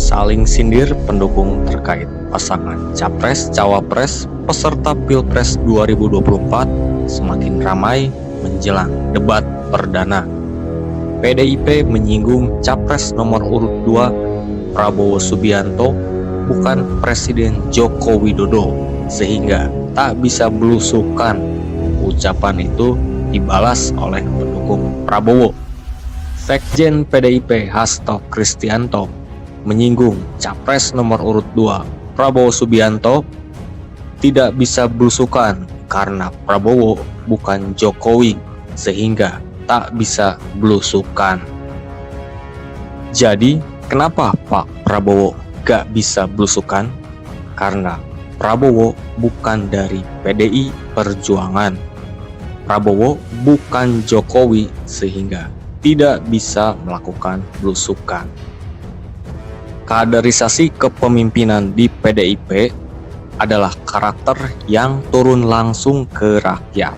saling sindir pendukung terkait pasangan Capres-Cawapres peserta Pilpres 2024 semakin ramai menjelang debat perdana. PDIP menyinggung Capres nomor urut 2 Prabowo Subianto bukan Presiden Joko Widodo, sehingga tak bisa belusukan. Ucapan itu dibalas oleh pendukung Prabowo. Sekjen PDIP Hasto Kristianto menyinggung Capres nomor urut 2 Prabowo Subianto tidak bisa belusukan karena Prabowo bukan Jokowi, sehingga tak bisa belusukan. Jadi, kenapa Pak Prabowo gak bisa belusukan? Karena Prabowo bukan dari PDI Perjuangan. Prabowo bukan Jokowi, sehingga tidak bisa melakukan belusukan. Kaderisasi kepemimpinan di PDIP adalah karakter yang turun langsung ke rakyat.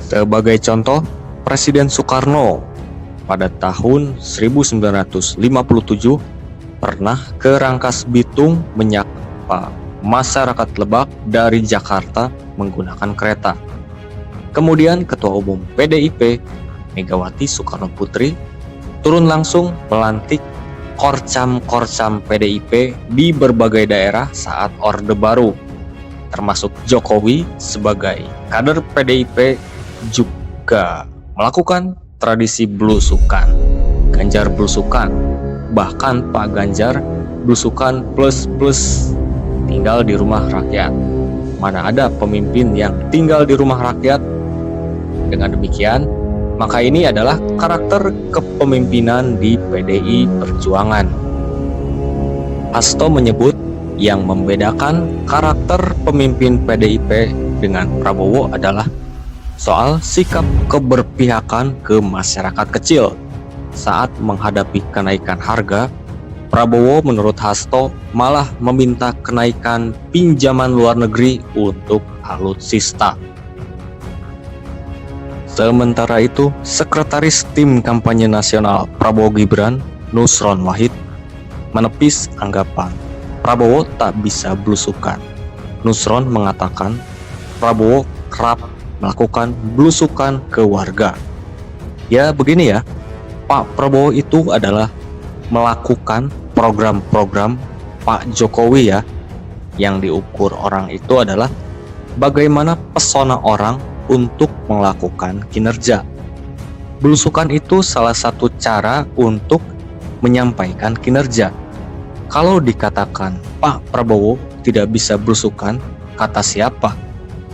Sebagai contoh, Presiden Soekarno pada tahun 1957 pernah ke Rangkas Bitung menyapa masyarakat Lebak dari Jakarta menggunakan kereta. Kemudian Ketua Umum PDIP Megawati Soekarno Putri turun langsung melantik korcam-korcam PDIP di berbagai daerah saat Orde Baru, termasuk Jokowi sebagai kader PDIP juga melakukan tradisi belusukan, Ganjar belusukan, bahkan Pak Ganjar belusukan plus tinggal di rumah rakyat. Mana ada pemimpin yang tinggal di rumah rakyat? Dengan demikian, maka ini adalah karakter kepemimpinan di PDI Perjuangan. Hasto menyebut yang membedakan karakter pemimpin PDIP dengan Prabowo adalah soal sikap keberpihakan ke masyarakat kecil. Saat menghadapi kenaikan harga, Prabowo menurut Hasto malah meminta kenaikan pinjaman luar negeri untuk alutsista. Sementara itu, Sekretaris Tim Kampanye Nasional Prabowo Gibran, Nusron Wahid, menepis anggapan Prabowo tak bisa belusukan. Nusron mengatakan Prabowo kerap melakukan belusukan ke warga. Ya begini ya, Pak Prabowo itu adalah melakukan program-program Pak Jokowi ya. Yang diukur orang itu adalah bagaimana pesona orang untuk melakukan kinerja. Belusukan itu salah satu cara untuk menyampaikan kinerja. Kalau dikatakan Pak Prabowo tidak bisa belusukan, kata siapa?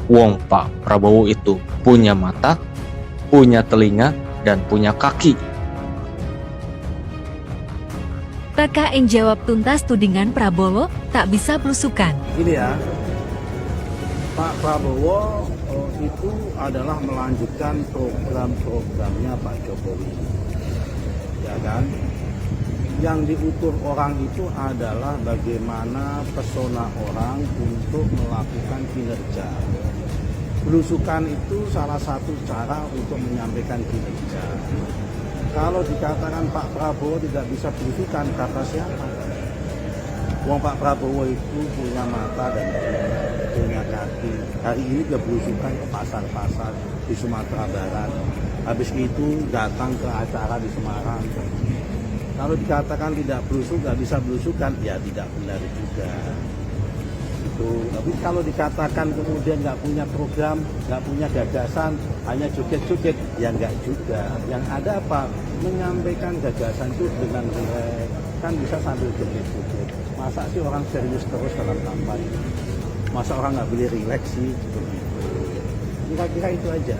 Wong Pak Prabowo itu punya mata, punya telinga, dan punya kaki. TKN jawab tuntas tudingan Prabowo tak bisa belusukan. Ini ya, Pak Prabowo itu adalah melanjutkan program-programnya Pak Jokowi, ya kan? Yang diukur orang itu adalah bagaimana pesona orang untuk melakukan kinerja. Belusukan itu salah satu cara untuk menyampaikan kinerja. Kalau dikatakan Pak Prabowo tidak bisa belusukan, kata siapa? Wong Pak Prabowo itu punya mata dan punya kaki. Hari ini dia belusukan ke pasar-pasar di Sumatera Barat. Habis itu datang ke acara di Semarang. Kalau dikatakan tidak belusuk, nggak bisa belusukan, ya tidak benar juga. Itu. Tapi kalau dikatakan kemudian nggak punya program, nggak punya gagasan, hanya joget-joget, ya nggak juga. Yang ada apa? Menyampaikan gagasan itu dengan rileks, kan bisa sambil joget-joget. Masa sih orang serius terus dalam kampanye? Masa orang nggak boleh rileks sih? Kira-kira itu aja.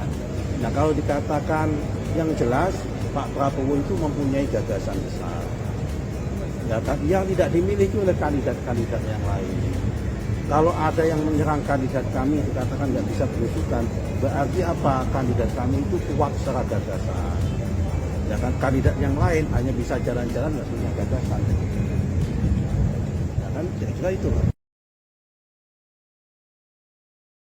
Nah kalau dikatakan yang jelas Pak Prabowo itu mempunyai gagasan besar. Ya, yang tidak dimiliki oleh kandidat-kandidat yang lain. Kalau ada yang menyerang kandidat kami dikatakan nggak bisa belusukan, berarti apa? Kandidat kami itu kuat secara gagasan. Ya kan kandidat yang lain hanya bisa jalan-jalan nggak punya gagasan. Ya kan kira-kira itu.